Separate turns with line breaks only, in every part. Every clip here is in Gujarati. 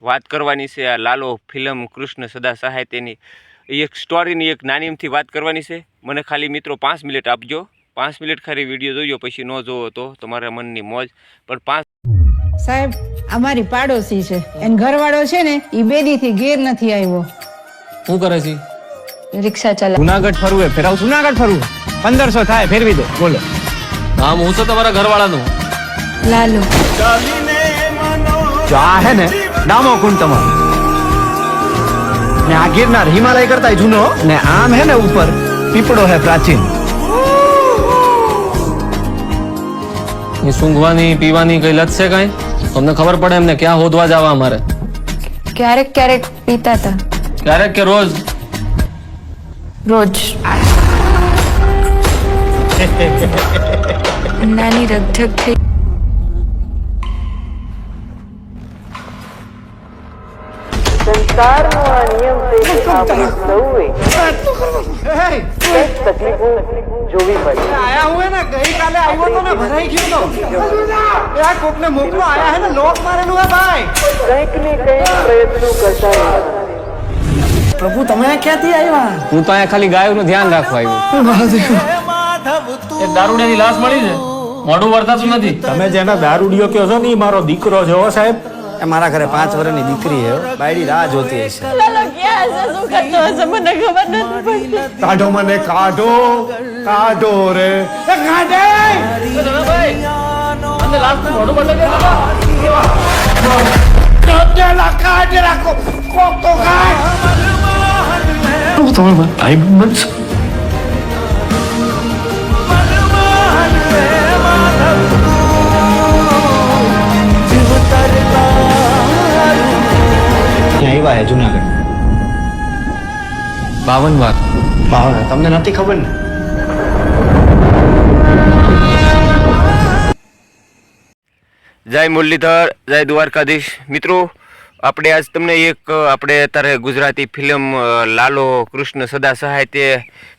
વાત કરવાની છે આ લાલો ફિલ્મ કૃષ્ણ સદા સહાય તેની એક સ્ટોરીની એક નાની એમથી વાત કરવાની છે. મને ખાલી મિત્રો 5 મિનિટ આપજો. 5 મિનિટ ખાલી વિડીયો જોજો, પછી ન જોવો તો તમારા મનની મોજ. પણ 5
સાહેબ અમારી પાડોશી છે, એન ઘરવાળો છે ને ઈ બેદીથી ઘેર નથી આવ્યો.
શું કરે છે?
રિક્ષા ચલા.
જુનાગઢ ફરવું ફેરાવ. જુનાગઢ ફરવું 1500 થાય, ફેરવી દો. બોલો.
નામ હું છે તમારા ઘરવાળાનું?
લાલો.
જો આ હે ને ડામો કુંડ તમારો, ને આ ગિરનાર હિમાલય કરતા જૂનો, ને આમ હે ને ઉપર પીપળો હે પ્રાચીન.
એ સૂંઘવાની પીવાની કઈ લત છે કઈ? તમને ખબર પડે એમને ક્યાં હોદવા જવા અમારે?
ક્યારેક ક્યારેક પીતા હતા.
ક્યારેક કે રોજ?
રોજ. નાની રગઝગ થઈ.
સંસારનો આ નિયમ છે કે આપણે સૌએ કંઈક તકલીફો જોવી પડે.
આયા હુએ ને ગઈકાલે આવ્યો તો ને ભરાઈ ગયો તો આ કોકને મોકલો આયા હે ને લોક મારેલું હે ભાઈ.
કંઈક ને કંઈક પ્રયત્નો કરતા રહેવાના.
પ્રભુ તમે ક્યાંથી આવ્યા?
હું તો અહીંયા ખાલી ગાયોનું ધ્યાન રાખવા આવ્યો. એક દારૂડિયાની લાશ મળી છે, મોઢું વરતાતું નથી.
તમે જેના દારૂડિયો કહો છો ને, મારો દીકરો છે. હો સાહેબ,
એ મારા ઘરે 5 વર્ષની દીકરી હે, બાયડી રાહ જોતી હશે.
લાલો ક્યાં હશે, શું કરતો હશે, મને ખબર નથી પડતી.
કાઢો મને, કાઢો કાઢો રે, એ કાઢે.
મોઢું બદલે
કાઢેલા કાઢેલા કોક તો કાઢ. તમે ભાઈ બનશો. આવ્યા હે જુનાગઢ
52 વાર.
તમને નથી ખબર ને?
જય મુરલીધર, જય દ્વારકાધીશ. મિત્રો, આપણે આજ તમને આપણે અત્યારે ગુજરાતી ફિલ્મ લાલો કૃષ્ણ સદા સહાય તે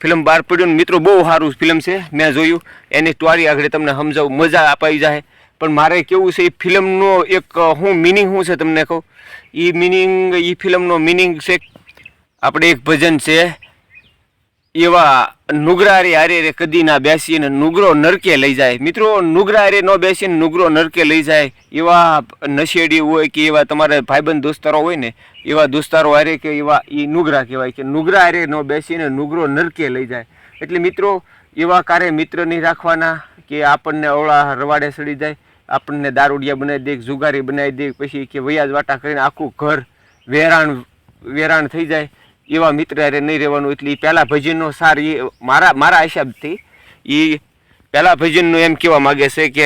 ફિલ્મ બહાર પડ્યું. મિત્રો બહુ સારું ફિલ્મ છે, મેં જોયું. એની સ્ટોરી આગળ તમને સમજાવું, મજા અપાઈ જાય. પણ મારે કેવું છે, એ ફિલ્મનો એક મિનિંગ શું છે તમને કહું. એ ફિલ્મનો મિનિંગ છે, આપણે એક ભજન છે, એવા નુગરા રે હારે રે કદી ના બેસીને નુગરો નરકે લઈ જાય. મિત્રો, નુગરા હારે ન બેસીને નુગરો નરકે લઈ જાય. એવા નશેડી હોય કે એવા તમારા ભાઈબંધ દોસ્તારો હોય ને, એવા દોસ્તારો હારે કે એવા એ નુગરા કહેવાય કે નુગરા હારે ન બેસીને નુગરો નરકે લઈ જાય. એટલે મિત્રો, એવા કારે મિત્ર નહીં રાખવાના કે આપણને અવળા રવાડે સડી જાય, આપણને દારૂડિયા બનાવી દે, જુગારી બનાવી દે, પછી કે વૈયાજ વાટા કરીને આખું ઘર વેરાણ થઈ જાય. એવા મિત્ર હારે નહીં રહેવાનું. એટલે એ પહેલાં ભજનનો સાર એ મારા હિસાબથી એ પહેલાં ભજનનું એમ કહેવા માગે છે કે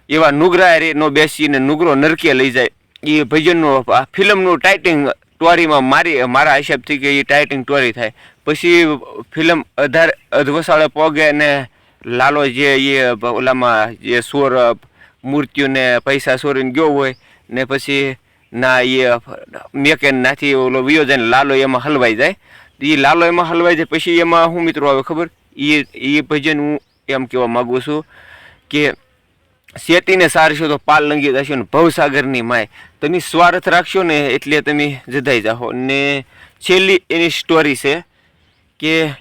એવા નુગરા હારે નો બેસીને નુગરો નરકે લઈ જાય. એ ભજનનું ફિલ્મનું ટાઇટિંગ ટોરીમાં મારા હિસાબથી કે એ ટાઇટિંગ ટોરી થાય. પછી ફિલ્મ અધવસાળે પોગે ને લાલો જે એ ઓલામાં જે સોર મૂર્તિઓને પૈસા સોરીને ગયો હોય ને પછી ના એ મેકેન નાથી ઓલો વિયોજન લાલો એમાં હલવાઈ જાય. એ લાલો એમાં હલવાઈ જાય પછી એમાં શું મિત્રો આવે ખબર, એ ભજન હું એમ કહેવા માગું છું કે શેતીને સારશો તો પાલ લંગી જશો ને ભવસાગરની માય. તમે સ્વાર્થ રાખશો ને એટલે તમે જધાઈ જાઓ. ને છેલ્લી એની સ્ટોરી છે કે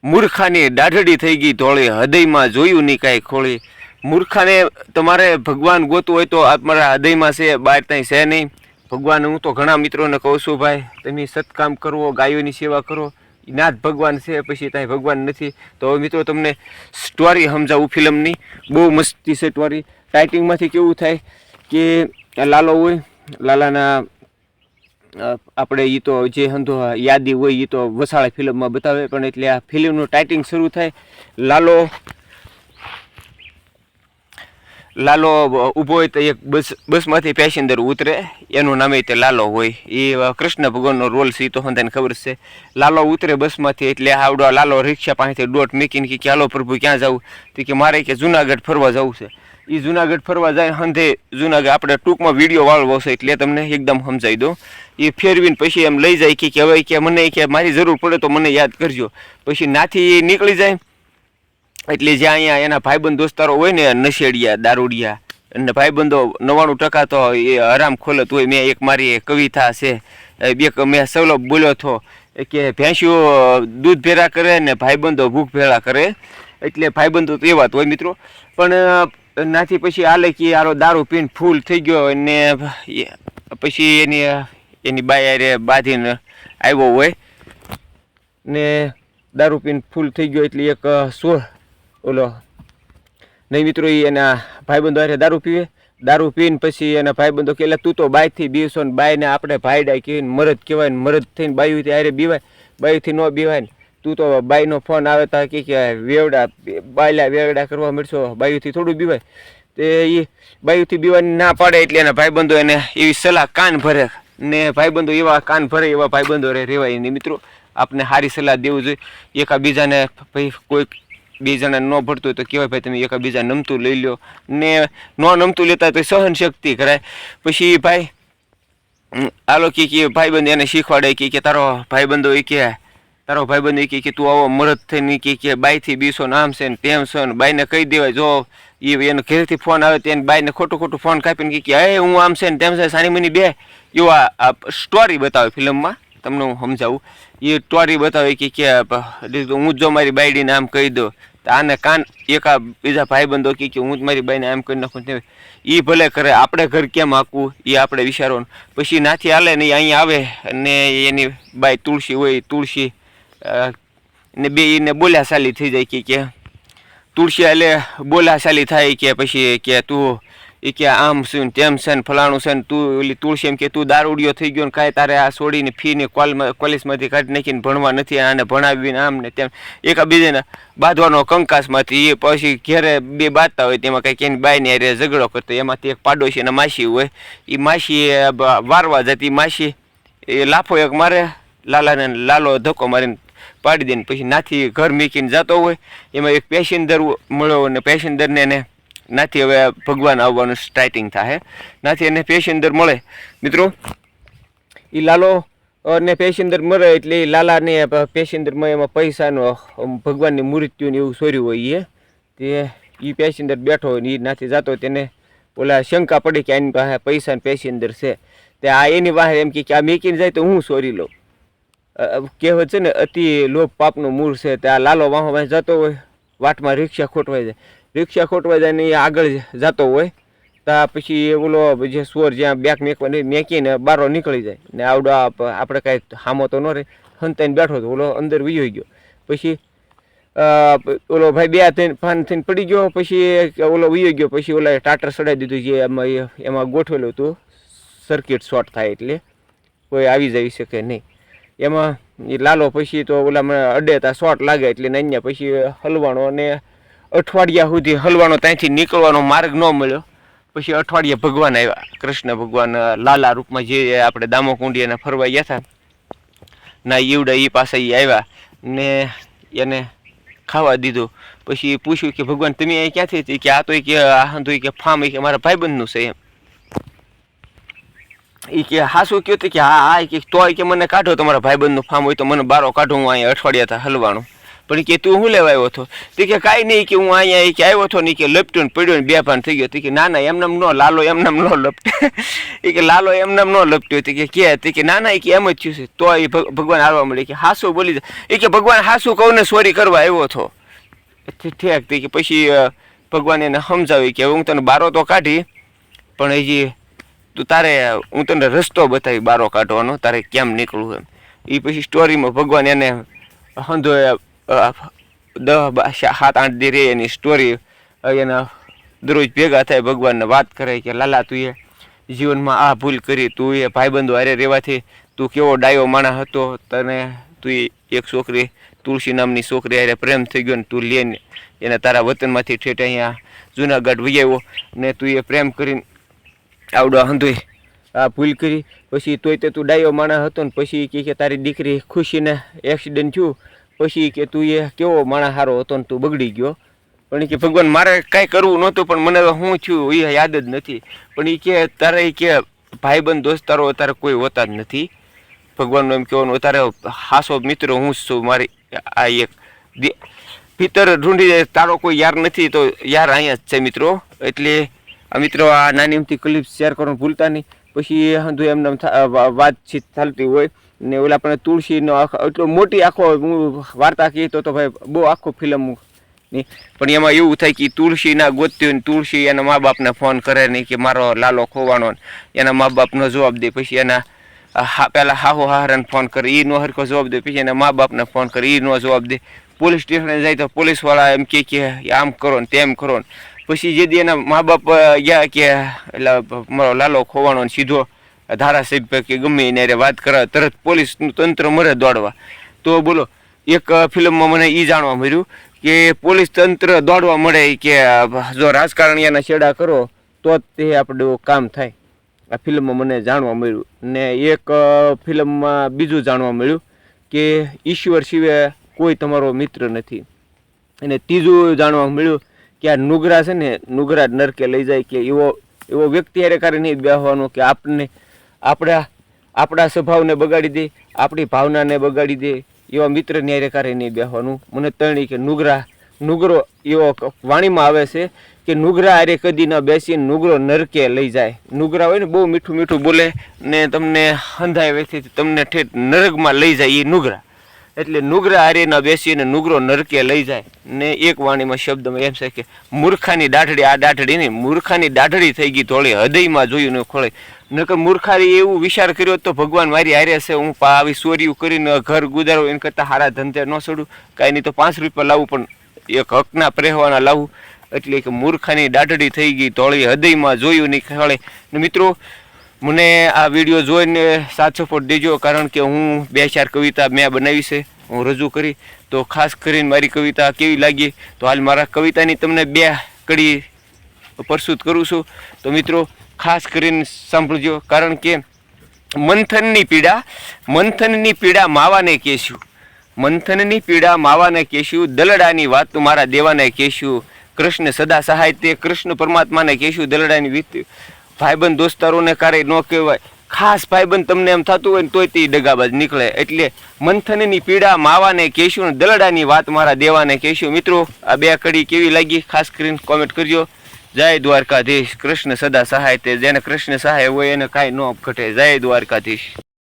મૂર્ખાની દાઢડી થઈ ગઈ ધોળી, હૃદયમાં જોયું નહીં કાંઈ ખોળી. મૂર્ખાને તમારે ભગવાન ગોતું હોય તો મારા હૃદયમાં છે, બહાર ત્યાં છે નહીં. ભગવાન હું તો ઘણા મિત્રોને કહું છું, ભાઈ તમે સત્કામ કરવો, ગાયોની સેવા કરો, ના જ ભગવાન છે, પછી ત્યાં ભગવાન નથી. તો મિત્રો તમને સ્ટોરી સમજાવું ફિલ્મની, બહુ મસ્તી છે સ્ટોરી. ટાઇટિંગમાંથી કેવું થાય કે લાલો હોય, લાલાના આપણે એ તો જે હંધો યાદી હોય એ તો વસાળે ફિલ્મમાં બતાવે. પણ એટલે આ ફિલ્મનું ટાઇટિંગ શરૂ થાય, લાલો ઊભો હોય તો એક બસમાંથી પેસેન્જર ઉતરે, એનું નામે તે લાલો હોય. એ કૃષ્ણ ભગવાનનો રોલ છે, એ તો હંધાને ખબર છે. લાલો ઉતરે બસમાંથી એટલે આવડો લાલો રિક્ષા પાસેથી દોટ મૂકીને કે હાલો પ્રભુ ક્યાં જવું? તો કે મારે કે જુનાગઢ ફરવા જવું છે. એ જુનાગઢ ફરવા જાય, હંધે જુનાગઢ આપણે ટૂંકમાં વિડીયો વાળવો છે એટલે તમને એકદમ સમજાવી દઉં. એ ફેરવીને પછી એમ લઈ જાય કે હવે કે મને કે મારી જરૂર પડે તો મને યાદ કરજો. પછી નાથી નીકળી જાય. એટલે જ્યાં અહીંયા એના ભાઈબંધ દોસ્તારો હોય ને, નશેડિયા દારૂડિયા અને ભાઈબંધો 99% તો એ હરામ ખોલત હોય. મેં એક મારી કવિતા છે, મેં સવલો બોલ્યો હતો કે ભેંસીઓ દૂધ ભેળા કરે ને ભાઈબંધો ભૂખ ભેળા કરે. એટલે ભાઈબંધો તો એવા જ હોય મિત્રો. પણ નાથી પછી આલે કે આરો દારૂ પીને ફૂલ થઈ ગયો અને પછી એની બાય બાંધીને આવ્યો હોય ને દારૂ પીને ફૂલ થઈ ગયો. એટલે એક ઓલો નહીં મિત્રો, એના ભાઈબંધો હારે દારૂ પીને પછી એના ભાઈબંધો કે તું તો બાયથી બીવશો ને બાયને આપણે ભાઈડા કહીને મરદ કહેવાય ને મરદ થઈને બાયુથી હારે બીવાય, બાયુથી ન બીવાય ને તું તો બાઈનો ફોન આવે તો કે વેવડા બાયલા વેવડા કરવા મળશો, બાયુથી થોડું બીવાય. તે એ બાયુથી બીવાની ના પાડે એટલે એના ભાઈબંધો એને એવી સલાહ કાન ભરે ને ભાઈબંધો એવા કાન ભરે એવા ભાઈબંધો રહેવાય નહીં મિત્રો. આપણે સારી સલાહ દેવું જોઈએ. એકાબીજાને ભાઈ કોઈ બે જણા ન ભરતું હોય તો કહેવાય ભાઈ તમે એકાબીજા નમતું લઈ લો ને ન નમતું લેતા તો સહન શક્તિ કરાય. પછી ભાઈ આલો કે ભાઈબંધ એને શીખવાડે કે તારો ભાઈબંધો કે તું આવો મરદ થઈને કે બાઈથી બીસો ને આમ છે ને તેમ છે ને બાઈને કહી દેવાય. જો એનો ઘરેથી ફોન આવે તેને બાઈને ખોટું ફોન કાપીને કે હે હું આમ છે ને તેમ છે સાની મની બે એવા સ્ટોરી બતાવે ફિલ્મમાં. તમને હું સમજાવું, એ સ્ટોરી બતાવે કે હું જો મારી બાયડીને આમ કહી દઉં તો આને કાન એકા બીજા ભાઈબંધો કે હું જ મારી બાઈને આમ કરી નાખું. એ ભલે કરે, આપણે ઘર કેમ આંકવું એ આપણે વિચારવાનું. પછી નાથી હાલે ને અહીંયા આવે અને એની બાઈ તુલસી હોય, તુલસી ને બે એને બોલ્યાશાલી થઈ જાય કે તુલસી એટલે બોલ્યાશાલી થાય કે પછી કે તું કે આમ છે ને તેમ છે ને ફલાણું છે ને તું ઓલી તુલસી એમ કે તું દારૂડિયો થઈ ગયો ને કાંઈ તારે આ છોડીને ફીને કોલેજમાંથી કાઢી નાખીને ભણવા નથી, આને ભણાવીને આમ ને તેમ એકાબીજાને બાંધવાનો કંકાસમાંથી. એ પછી ઘેરે બે બાંધતા હોય તેમાં કંઈક એની બાઈને હારે ઝઘડો કરતો. એમાંથી એક પાડોશી અને માસી હોય, એ માસી વારવા જતી, માસી એ લાફો એક મારે લાલાને, લાલો ધક્કો મારીને પાડી દે. પછી નાથી ઘર મૂકીને જતો હોય, એમાં એક પેસેન્જર મળ્યો અને પેસેન્જરને એને નાથી હવે ભગવાન આવવાનું સ્ટાર્ટિંગ થાય. નાથી એને પેસેન્જર મળે મિત્રો. એ લાલો ને પેસેન્જર મળે એટલે લાલાને પેસેન્જરમાં એમાં પૈસાનો ભગવાનની મૃત્યુને એવું સોર્યું હોય. તે એ પેસેન્જર બેઠો હોય ને એ નાથી જતો, તેને ઓલા શંકા પડી કે આની પાસે પૈસા પેસેન્જર છે. તે આ એની પાસે એમ કે આ મેકીને જાય તો હું સોરી લઉં. કહેવત છે ને અતિ લોભ પાપનું મૂળ છે. તે આ લાલો વાહો વાહ જતો હોય, વાટમાં રિક્ષા ખોટવાઈ જાય ને એ આગળ જતો હોય તા પછી ઓલો જે સોર જ્યાં બેક મેકીને બારો નીકળી જાય ને આવડો આપણે કાંઈ હામો તો ન રહે, હંતાઈને બેઠો હતો, ઓલો અંદર વયો ગયો. પછી ઓલો ભાઈ બે થઈને ફાન થઈને પડી ગયો. પછી ઓલો વયો ગયો. પછી ઓલા ટાટર ચડાવી દીધું જે એમાં ગોઠવેલું હતું, સર્કિટ શોર્ટ થાય એટલે કોઈ આવી જઈ શકે નહીં એમાં. એ લાલો પછી તો ઓલામાં અડેતા શોર્ટ લાગે એટલે અહીંયા પછી હલવાનો અને અઠવાડિયા સુધી હલવાનો, ત્યાંથી નીકળવાનો માર્ગ ન મળ્યો. પછી અઠવાડિયે ભગવાન આવ્યા, કૃષ્ણ ભગવાન લાલા રૂપમાં, જે આપણે દામોકુંડી એને ફરવા ગયા હતા ના ઈવડા એ પાસે એ આવ્યા ને એને ખાવા દીધું. પછી પૂછ્યું કે ભગવાન તમે અહીં ક્યાંથી? કે આ તો કે ફાર્મ કે મારા ભાઈબંધનું છે એમ. એ કે હાસું કહ્યું કે હા કે તોય કે મને કાઢો, તમારા ભાઈબંધનું ફાર્મ હોય તો મને બારો કાઢો, હું અહીંયા અઠવાડિયા હતા હલવાનું. પણ કે તું શું લેવા આવ્યો હતો? તે કે કાંઈ નહીં, કે હું અહીંયા કે આવ્યો હતો ને કે લપટ્યો ને પડ્યો ને બેભાન થઈ ગયો. કે ના ના એમનામ ન, લાલો એમનામ ન લપટે. એ કે લાલો એમનામ ન લપટ્યો. તે કે ના ના એ કે એમ જ થયું છે. તો એ ભગવાન હારવા મળે કે હાસું બોલી જાય. એ કે ભગવાન હાસું કહું ને સોરી કરવા આવ્યો હતો. ઠેક. કે પછી ભગવાન એને સમજાવી કે હું તને બારો તો કાઢી, પણ હજી તું તારે હું તને રસ્તો બતાવી બારો કાઢવાનો, તારે કેમ નીકળવું એમ. એ પછી સ્ટોરીમાં ભગવાન એને હંધો 7-8 દી રહે એની સ્ટોરી એના દરરોજ ભેગા થાય, ભગવાનને વાત કરે કે લાલા તું એ જીવનમાં આ ભૂલ કરી, તું એ ભાઈબંધો હારે રહેવાથી તું કેવો ડાયો માણસ હતો, તને તું એક છોકરી તુલસી નામની છોકરી હારે પ્રેમ થઈ ગયો ને તું લઈને એને તારા વતનમાંથી ઠેઠ અહીંયા જુનાગઢ વહી આવ્યો ને તું એ પ્રેમ કરીને આવડો હંધોય આ ભૂલ કરી. પછી તોય તે તું ડાયો માણસ હતો ને પછી કે તારી દીકરી ખુશીને એક્સિડન્ટ થયું, પછી કે તું એ કેવો માણસ સારો હતો ને તું બગડી ગયો. પણ કે ભગવાન મારે કાંઈ કરવું નહોતું પણ મને શું થયું એ યાદ જ નથી. પણ એ કે તારે કે ભાઈબંધ દોસ્તારો તારે કોઈ હોતા જ નથી. ભગવાનનું એમ કહેવાનું તારે હાસો મિત્રો હું જ છું, મારી આ એક ભીતર ઢૂંઢી જાય તારો કોઈ યાર નથી તો યાર અહીંયા જ છે મિત્રો. એટલે આ મિત્રો આ નાની અમથી ક્લિપ શેર કરવાનું ભૂલતા નહીં. પછી હંધુ એમને વાતચીત ચાલતી હોય ને ઓલા આપણે તુલસીનો એટલો મોટી આખો હું વાર્તા કહી તો ભાઈ બહુ આખો ફિલ્મ નહીં. પણ એમાં એવું થાય કે તુલસી ના ગોતતી હોય ને તુલસી એના મા બાપને ફોન કરે નહીં કે મારો લાલો ખોવાનો, એના મા બાપનો જવાબ દે. પછી એના પહેલાં હાહુ હારાને ફોન કરે, એ નો હરખો જવાબ દે. પછી એના મા બાપને ફોન કરે, એ નો જવાબ દે. પોલીસ સ્ટેશને જાય તો પોલીસવાળા એમ કે આમ કરો ને તેમ કરો ને. પછી જે દી એના મા બાપ ગયા કે એટલે મારો લાલો ખોવાનો સીધો ધારાસભ્ય કે ગમે એને વાત કરે તરત પોલીસનું તંત્ર મરે દોડવા. તો બોલો એક ફિલ્મમાં મને એ જાણવા મળ્યું કે પોલીસ તંત્ર દોડવા મળે કે જો રાજકારણીયાના છેડા કરો તો જ તે આપણું કામ થાય. આ ફિલ્મમાં મને જાણવા મળ્યું. ને એક ફિલ્મમાં બીજું જાણવા મળ્યું કે ઈશ્વર સિવાય કોઈ તમારો મિત્ર નથી. અને ત્રીજું જાણવા મળ્યું કે આ નુગરા છે ને નુગરા નરકે લઈ જાય કે એવો વ્યક્તિ હારે કારે નહીં બેસવાનો કે આપણા સ્વભાવને બગાડી દે, આપણી ભાવનાને બગાડી દે એવા મિત્રની હારે કારે નહીં બેસવાનું. મને તણી કે નુગરો એવો વાણીમાં આવે છે કે નુગરા હારે કદી ન બેસીને નુગરો નરકે લઈ જાય. નુગરા હોય ને બહુ મીઠું મીઠું બોલે ને તમને હંધાય વ્યક્તિ તમને ઠેઠ નરકમાં લઈ જાય એ નુગરા. એટલે નુગરા હારે ન બેસીને નુગરો નરકે લઈ જાય. ને એક વાણીમાં શબ્દમાં એમ છે કે મૂર્ખાની દાઢડી, આ દાઢડી નહીં મૂર્ખાની દાઢડી થઈ ગઈ ધોળી, હૃદયમાં જોયું ને ખોળે. નકર મૂર્ખારી એવું વિચાર કર્યો તો ભગવાન મારી હારે છે, હું આવી ચોરીઓ કરીને ઘર ગુજારો એને કરતાં સારા ધંધે ન છોડું, કાંઈ નહીં તો 5 રૂપિયા લાવું પણ એક હકના પ્રેહવાના લાવું. એટલે કે મૂર્ખાની દાઢડી થઈ ગઈ ધોળી, હૃદયમાં જોયું નહીં ખોળે. ને મિત્રો મને આ વિડીયો જોઈને સાથ સપોર્ટ દેજો, કારણ કે હું 2-4 કવિતા મેં બનાવી છે, હું રજૂ કરી. તો ખાસ કરીને મારી કવિતા કેવી લાગી તો હાલ મારા કવિતાની તમને 2 કડી પ્રસ્તુત કરું છું. તો મિત્રો ખાસ કરીને સાંભળજો, કારણ કે મંથનની પીડા માવાને કહેશું, મંથનની પીડા માવાને કહેશું, દલડાની વાત મારા દેવાને કહેશું, કૃષ્ણ સદા સહાય તે કૃષ્ણ પરમાત્માને કહેશું, દલડાની વીત ભાઈબંધ દોસ્તારોને કારે ન કહેવાય. ખાસ ભાઈબંધ તમને એમ થતું હોય ને તોય તે ડગાબાજ નીકળે. એટલે મંથનની પીડા માવાને કહેશું ને દલડાની વાત મારા દેવાને કહેશું. મિત્રો આ 2 કડી કેવી લાગી ખાસ કરીને કોમેન્ટ કરજો. જય દ્વારકાધીશ. કૃષ્ણ સદા સહાય તે, જેને કૃષ્ણ સહાય હોય એને કાંઈ ન ઘટે. જય દ્વારકાધીશ.